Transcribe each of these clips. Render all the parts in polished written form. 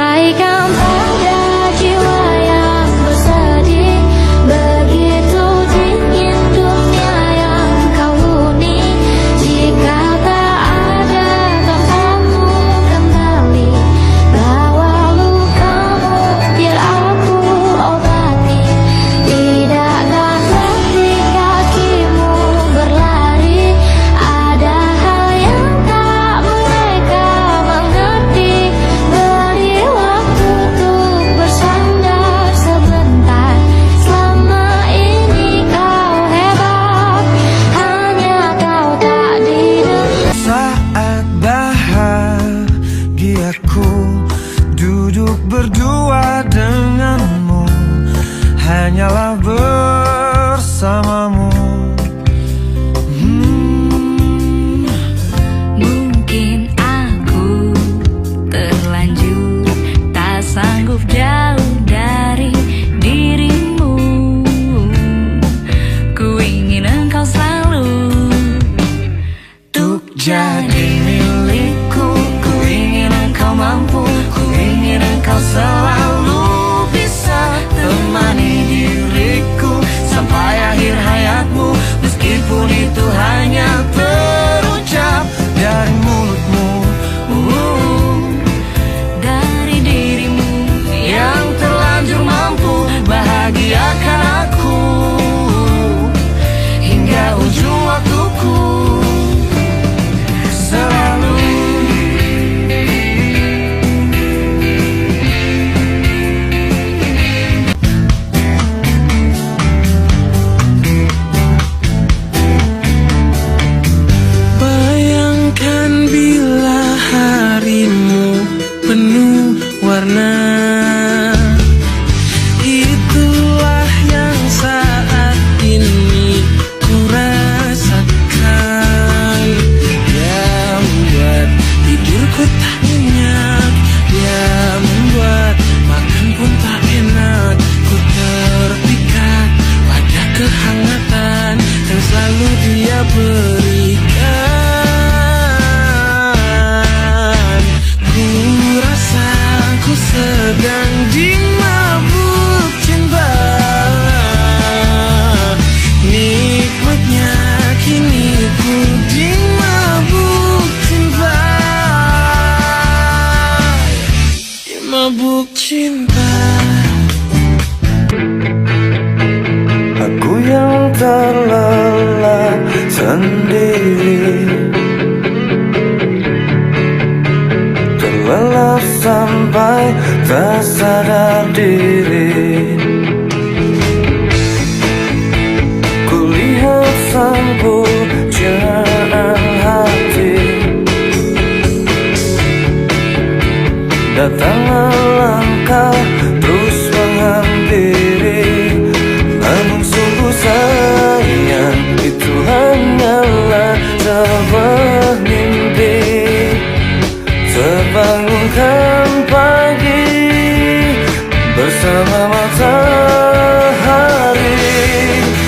sampaikan pada jiwa yang bersedih. Begitu dingin dunia yang kau huni. Jika tak ada tempatmu kembali, bawa lukamu biar aku obati. Tidakkah hati kakimu berlari, ada hal yang tak mereka mengerti. Beri waktu untuk bersandar sebentar. Selama ini kau hebat, hanya kau tak didengar. Saat bahagiaku duduk berdua denganmu, hanyalah bersamamu. Mungkin aku terlanjur tak sanggup jauh dari dirimu. Ku ingin engkau selalu untuk jadi milikku. Ku ingin engkau mampu, ku ingin engkau selalu bisa temani diriku sampai akhir hayatmu. Meskipun itu hanya terucap Dari mulutmu dari dirimu yang terlanjur mampu bahagiakan aku hingga ujung waktuku. Selalu bayangkan bila harimu penuh warna. Itulah yang saat ini ku rasakan. Dia membuat tidurku tak nyenyak, dia membuat makan pun tak enak. Ku terpikat pada kehangatan yang selalu dia berikan. Ku rasa ku sedang dimabuk cinta. Nikmatnya kini ku dimabuk cinta. Dimabuk cinta. Aku yang terlelap sendiri, terlelap sampai tak sadar diri. Kulihat sang pujaan hati, datanglah langkah terus menghampiri. Namun sungguh sayang, itu hanyalah sebuah mimpi. Terbangunkan pagi bersama matahari.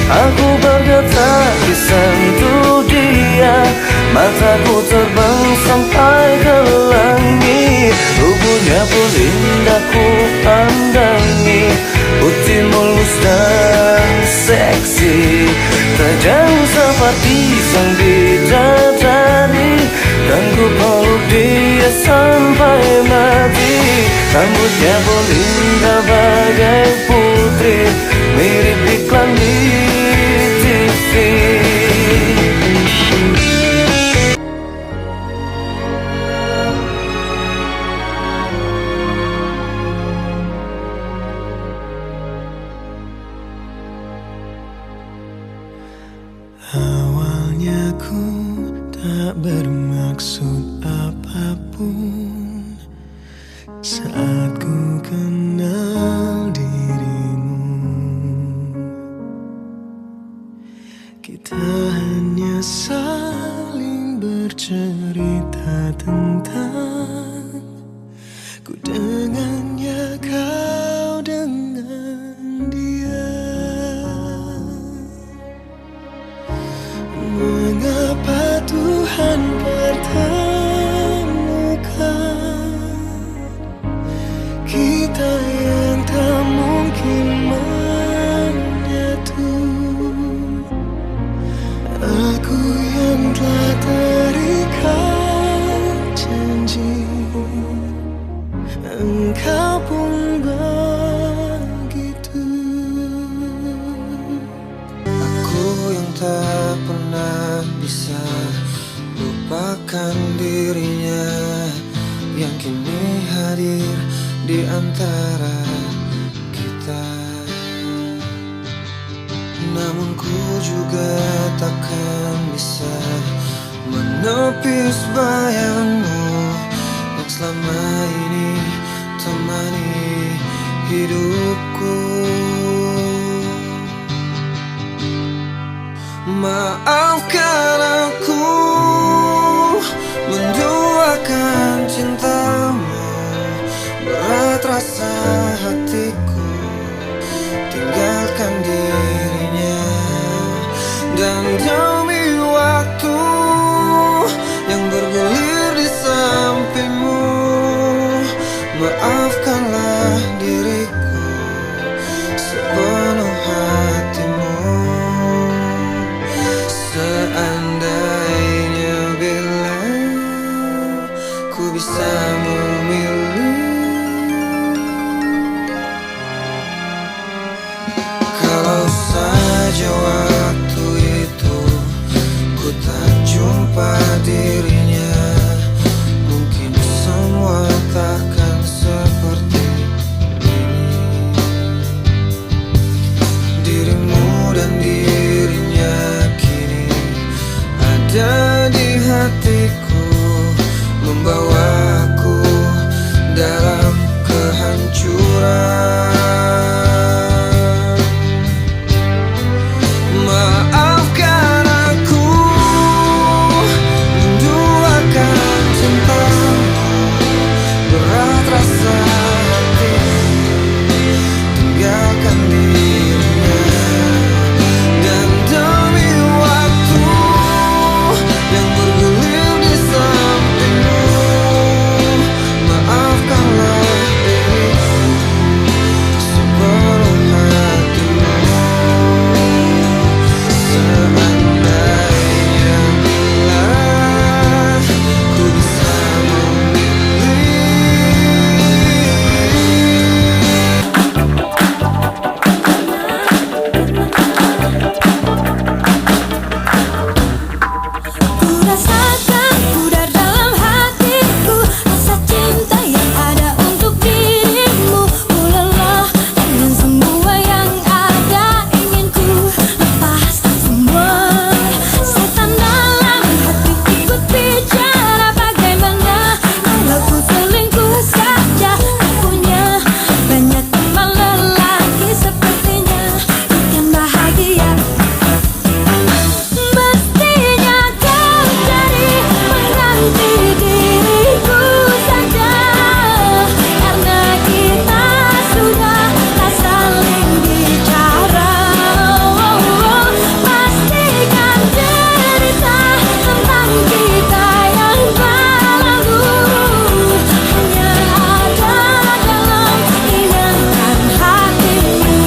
Aku berkata kisah untuk dia, mataku terbang sampai ke langit. Tubuhnya pun indah ku pandangi, putih mulus dan seksi, tajam seperti sang bidadari. Dan ku peluk dia sampai mati. Rambutnya pun indah bagai putri, mirip iklan di TV. Awalnya ku tak bermaksud apapun saat ku kenal dirimu. Kita hanya saling bercerita tentang ku dengannya, kau dengan dia. Mengapa Tuhan bertanya cinta yang tak mungkin menyatu. Aku yang telah terikat janji, engkau pun begitu. Aku yang tak pernah bisa lupakan dirinya, yang kini hadir di antara kita. Namun ku juga takkan bisa menepis bayangmu yang selama ini temani hidupku. Maafkan aku menduakan cintamu, berat rasa hatiku tinggalkan dirinya. Dan demi waktu yang bergulir di sampingmu, maafkanlah diriku sepenuh hatimu. Seandainya bila ku bisa memilih, kalau saja waktu itu ku tak jumpa dirinya, mungkin semua takkan seperti ini. Dirimu dan dirinya kini ada di hatiku, membawaku dalam kehancuran. Maafkan aku menduakan cintamu, berat rasa hati tinggalkan dirinya. Dan demi waktu yang bergulir di sampingmu, maafkanlah diriku sepenuh hatimu. Seandainya bila ku bisa Ku rasakan pudar dalam hatiku rasa cinta yang ada untuk dirimu. Ku lelah dengan semua yang ada, ingin ku lepas semua. Setan dalam hati ikut bicara, bagaimana kalau ku selingkuh saja. Tak punya banyak teman lelaki sepertinya, bukan bahagia. Mestinya kau cari mengganti diriku saja, karena kita sudah tak saling bicara. Pastikan cerita tentang kita yang lalu hanya ada dalam ingatan hatimu.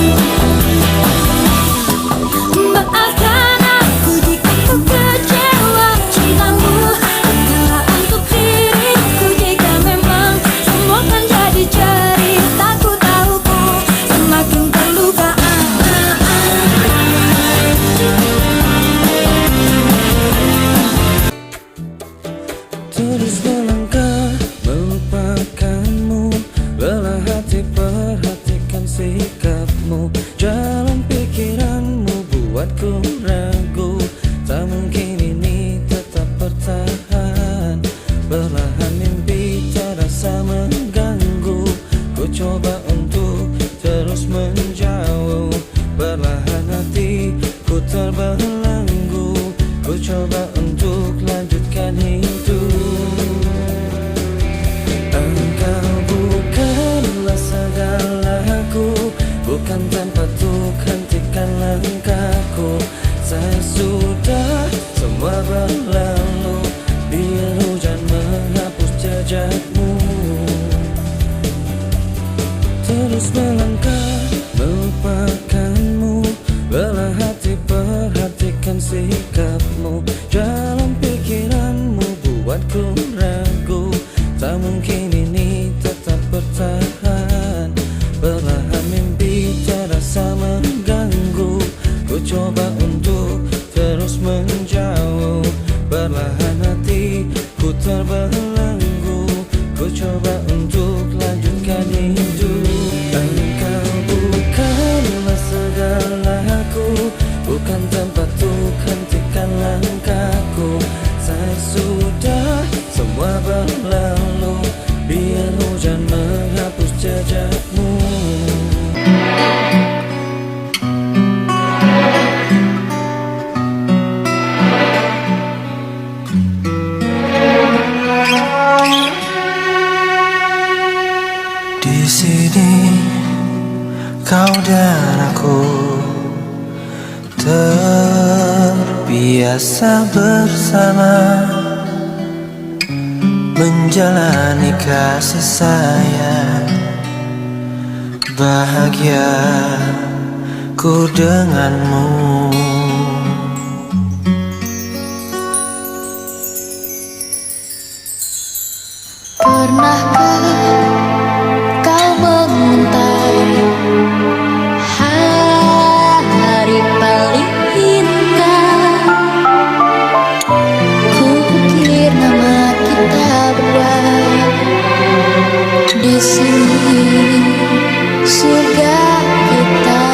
Maafkan aku jika ku kecewa, cintamu hanyalah untuk diriku. Jika memang semua kan jadi cerita, ku tahu ku semakin terluka. terus melangkah melupakanmu, lelah hati perhatikan sikapmu. Jalan pikiranmu buatku ragu, tak mungkin ini tetap bertahan. Perlahan mimpi terasa mengganggu, ku coba untuk terus menjauh. Perlahan hatiku terbelenggu, ku coba untuk lanjutkan hidup. Engkau bukanlah segalaku, bukan tempat untuk hentikan langkahku. Saya sudah semua berlalu, biar hujan menghapus jejakmu. terus melangkah melupakanmu. Lelah hati perhatikan sikapmu, jalan pikiranmu buatku ragu. Tak mungkin ini tetap bertahan, perlahan mimpi terasa mengganggu. Ku coba untuk terus menjauh, perlahan hatiku terbelenggu. Ku coba untuk lanjutkan hidup. Engkau bukanlah segalaku, bukan tempatku, hentikan langkahku. Saya sudah semua berlalu, biar hujan menghapus jejakmu. Di sini kau dan aku terbiasa bersama, menjalani kasih sayang. Bahagia ku denganmu. Pernahkah kau mengintai hari paling indah? Ku ukir nama kita berdua di sini, surga kita.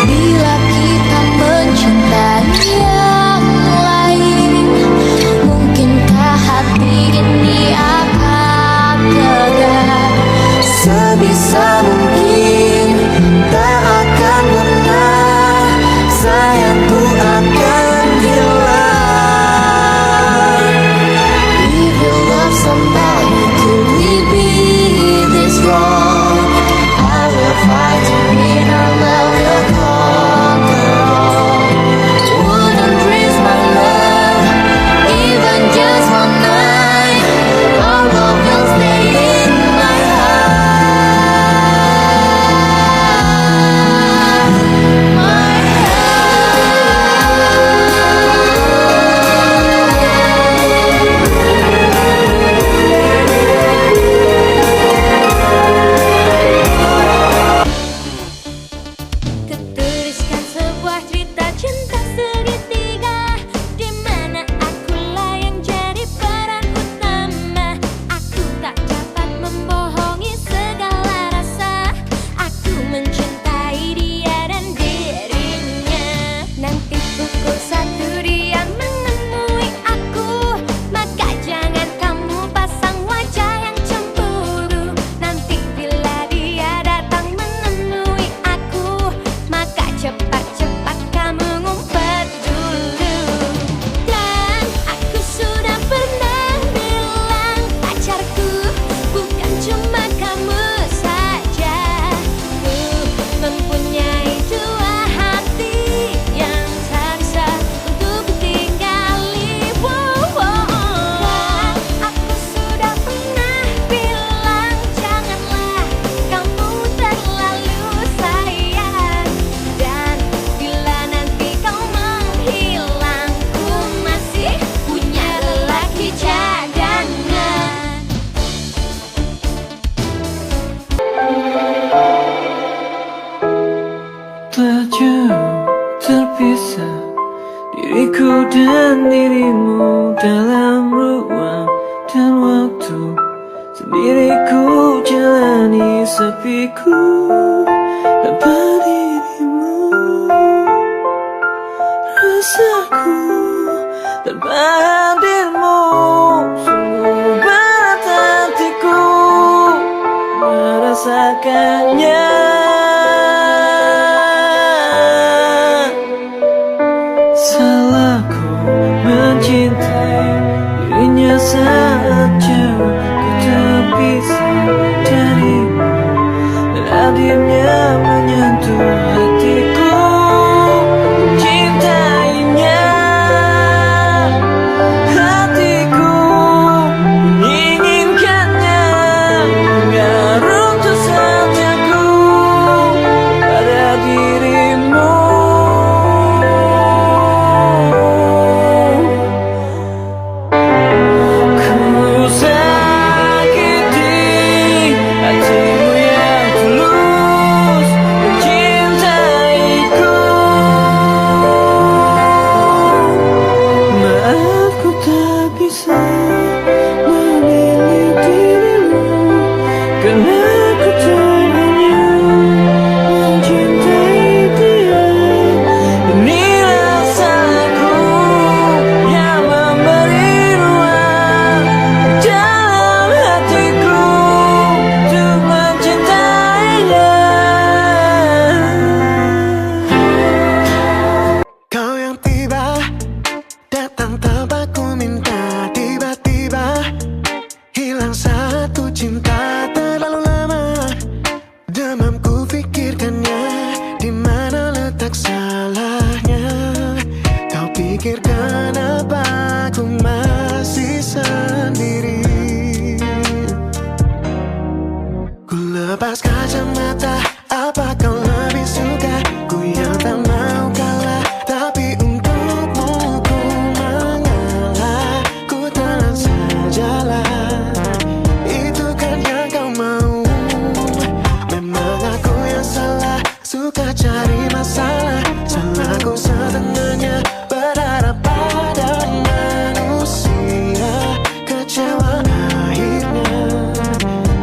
Bila kita mencintai yang lain, mungkinkah hati ini akan tegar? Sebisa mungkin tak akan pernah sayangku akan hilang. If you love somebody, could we be this wrong? I will fight to win, our love will conquer all. Wouldn't risk my love, even just one night. Our love will stay in my heart, my Kutuliskan sebuah cerita cinta segitiga, di mana akulah yang jadi peran utama. Aku tak dapat membohongi segala rasa. Aku mencintai dia dan dirinya. Nanti pukul 1 dia menemui aku, maka jangan kamu pasang wajah yang cemburu. Nanti bila dia datang menemui aku, maka cepat-cepat kamu ngumpet dulu. Dan aku sudah pernah bilang, pacarku bukan cuma kamu saja. Ku mempunyai dua hati yang tak bisa untuk kutinggali. Dan aku sudah pernah bilang, janganlah kamu terlalu sayang. Dan bila nanti kau menghilang, ku masih punya lelaki cadangan. Tak jauh terpisah diriku dan dirimu dalam ruang dan waktu. Sendiri ku jalani sepiku tanpa dirimu. Rasaku tanpa hadirmu, sungguh berat hatiku merasakannya. Salahku mencintai dirinya saat jauh ku terpisah darimu, dan hadirnya menyentuh hatiku. Cintainya hatiku, inginkannya tentang satu cinta terlalu lama. Demamku pikirkannya, di mana letak salahnya. Kau pikir kenapa aku masih sendiri? Ku lepas kacamata, apa kau lebih suka? Ku yang tak mau kalah, tapi untukmu ku mengalah. Ku telan sajalah, itu kan yang kau mau. Memang aku yang salah, suka cari masalah. Salahku setengahnya, berharap pada manusia. Kecewa akhirnya,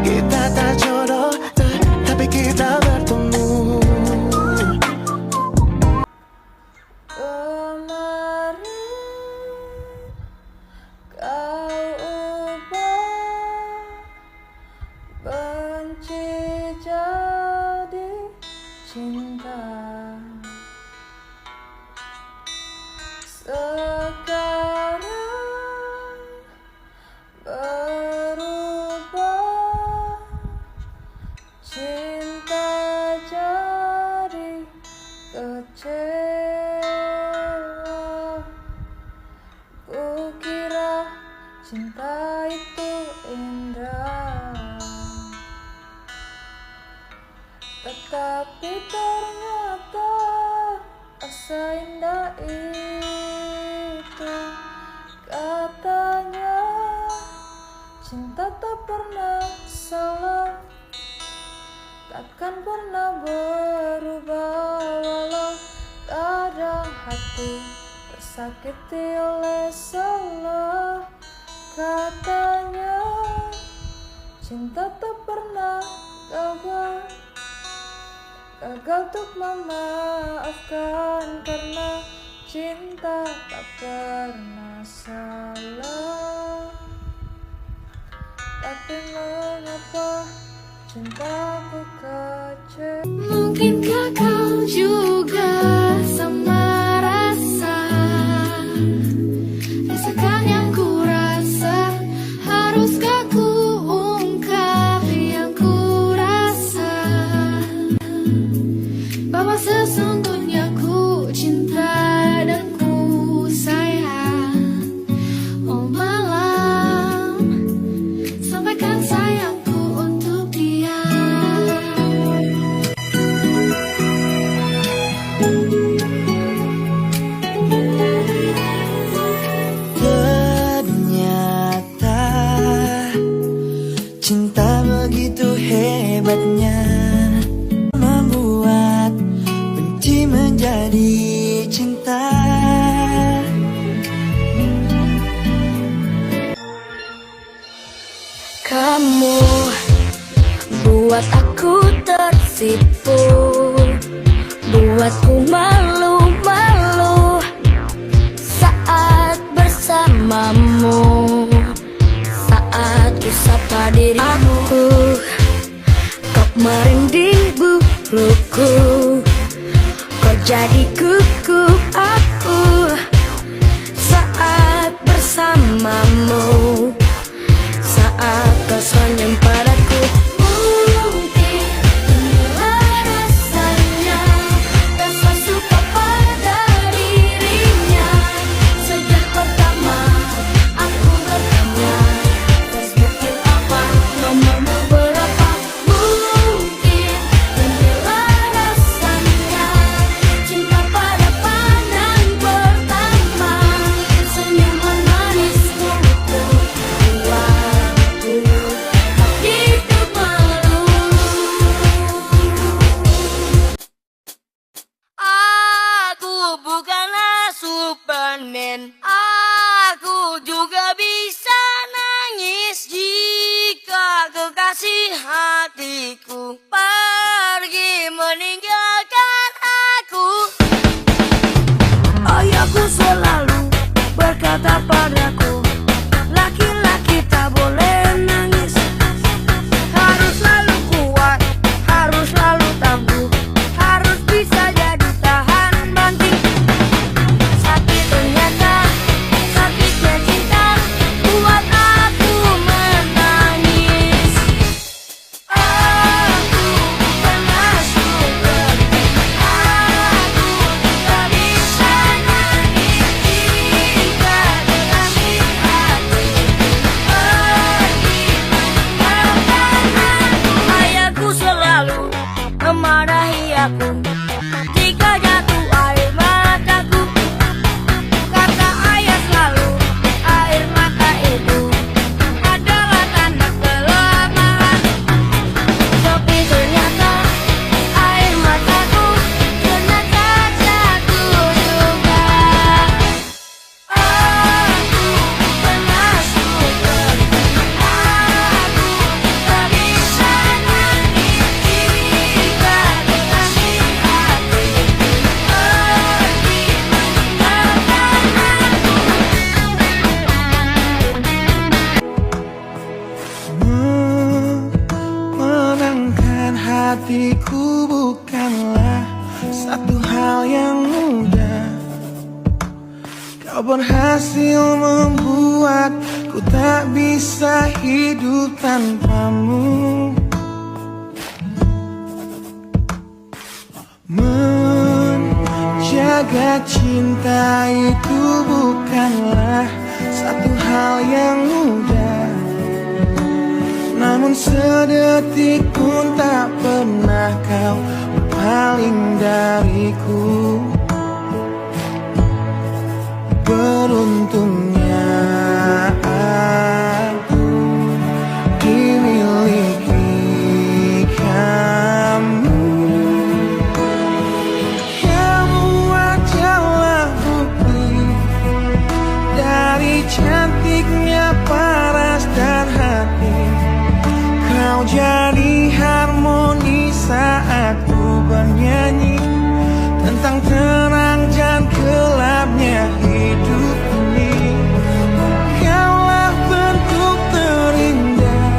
kita tak jodoh, tapi kita bertemu. Kemarin kau ubah benci jadi cinta. Sekarang berubah, cinta jadi kecewa. Kukira cinta itu indah, tetapi ternyata asa indah itu. Katanya cinta tak pernah salah, takkan pernah berubah. Walau kadang hati tersakiti oleh salah. Katanya cinta tak pernah gagal, gagal untuk memaafkan. Karena cinta tak pernah salah, tapi mengapa cintaku kecewa? Mungkinkah kau juga sama rasa? Rasakan yang ku rasa, haruskah ku ungkap yang ku rasa? Bahwa sesungguhnya ku cinta dan ku sayang. Oh malam, sampaikan sayangku untuk dia. Ternyata cinta begitu hebatnya, membuat benci menjadi cinta. Kamu buat aku tersipu, buatku malu-malu saat bersamamu. Saat ku sapa dirimu, kau merinding buluku, kau jadi kuku aku saat bersamamu. Saat kau senyum padaku, mungkin inilah rasanya, rasa suka pada dirinya. Sejak pertama aku bertanya, Facebooknya apa, nomormu berapa. Mungkin inilah rasanya, cinta pada pandang pertama. Senyuman manismu itu buatku hidup malu. Aku bukanlah Superman, aku juga bisa nangis jika kekasih hatiku pergi meninggalkan aku. Ayahku selalu berkata padaku, laki-laki tak boleh nangis, harus selalu kuat, harus selalu tangguh, harus bisa jadi tahan banting. Sakit ternyata, sakitnya cinta buat aku menangis. hatiku bukanlah satu hal yang mudah. Kau berhasil membuatku tak bisa hidup tanpamu. Menjaga cinta itu bukanlah satu hal yang mudah. Namun sedetik pun tak pernah kau berpaling dariku. Beruntungnya aku dimiliki kamu. Kamu adalah bukti dari cantiknya paras dan hati. Kau jadi harmoni saat ku bernyanyi tentang terang dan gelapnya hidup ini. Kaulah bentuk terindah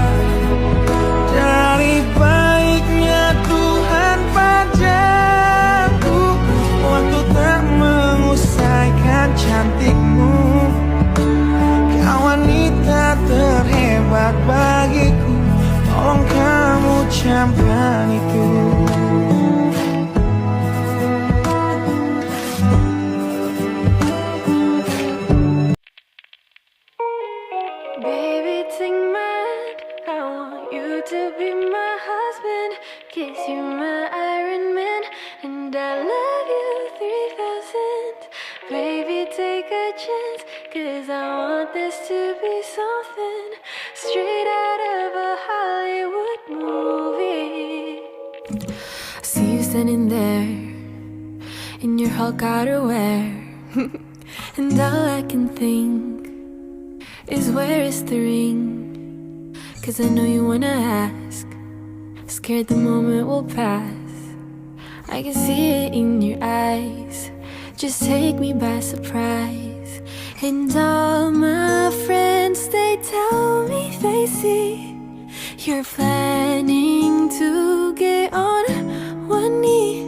dari baiknya Tuhan padaku. Waktu tak mengusaikan cantikmu. Kau wanita terhebat bagiku. Tolong kamu camkan itu. Baby, take my hand. I want you to be my husband. 'Cause you're my Iron Man, and I love you 3000. Baby, take a chance. 'Cause I want this to be something straight out of a Hollywood movie. See you standing there in your Hulk outerwear, and all I can think is where is the ring? 'Cause I know you wanna ask, scared the moment will pass. I can see it in your eyes, just take me by surprise. And all my friends, they tell me they see you're planning to get on one knee.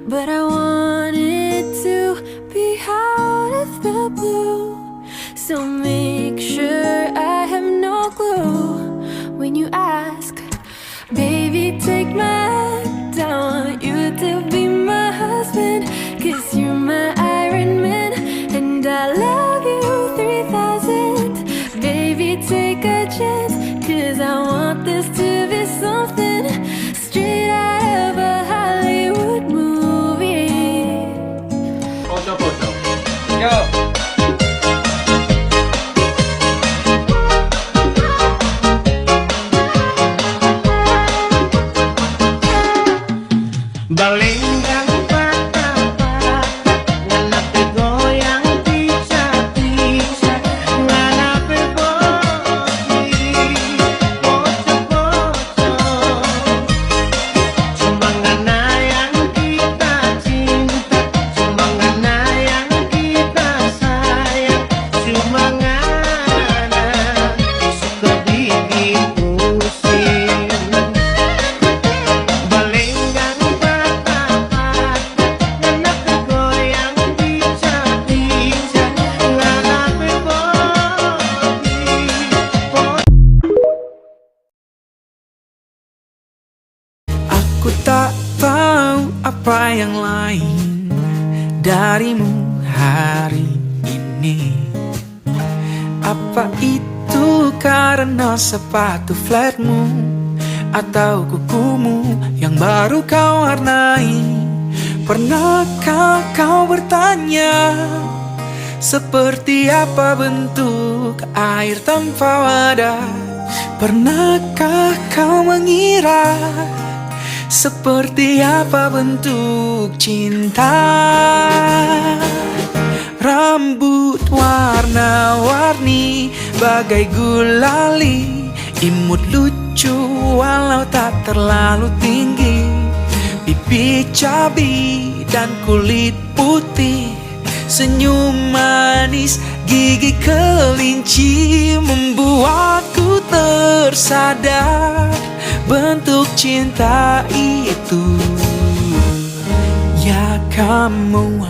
But I want it to be out of the blue, so make sure I have no clue when you ask. Baby, take my hand, I want you to be my husband. 'Cause you're my Iron Man, and I love you 3000. Baby, take a chance, 'cause I want this to be something straight out of a Hollywood movie. Foto. Yo. Balinggang patah-patah, nganape goyang pica-pica, nganape bodi, poco-poco. Cuma ngana yang kita cinta, cuma ngana yang kita sayang, cuma ngana suka bikin pusing. Balinggang aku tak tahu apa yang lain darimu hari ini. Apa itu karena sepatu flatmu atau kukumu yang baru kau warnai? Pernahkah kau bertanya seperti apa bentuk air tanpa wadah? Pernahkah kau mengira seperti apa bentuk cinta? Rambut warna-warni bagai gulali, imut lucu walau tak terlalu tinggi, pipi cabi dan kulit putih, senyum manis gigi kelinci membuatku tersadar bentuk cinta itu? Ya kamu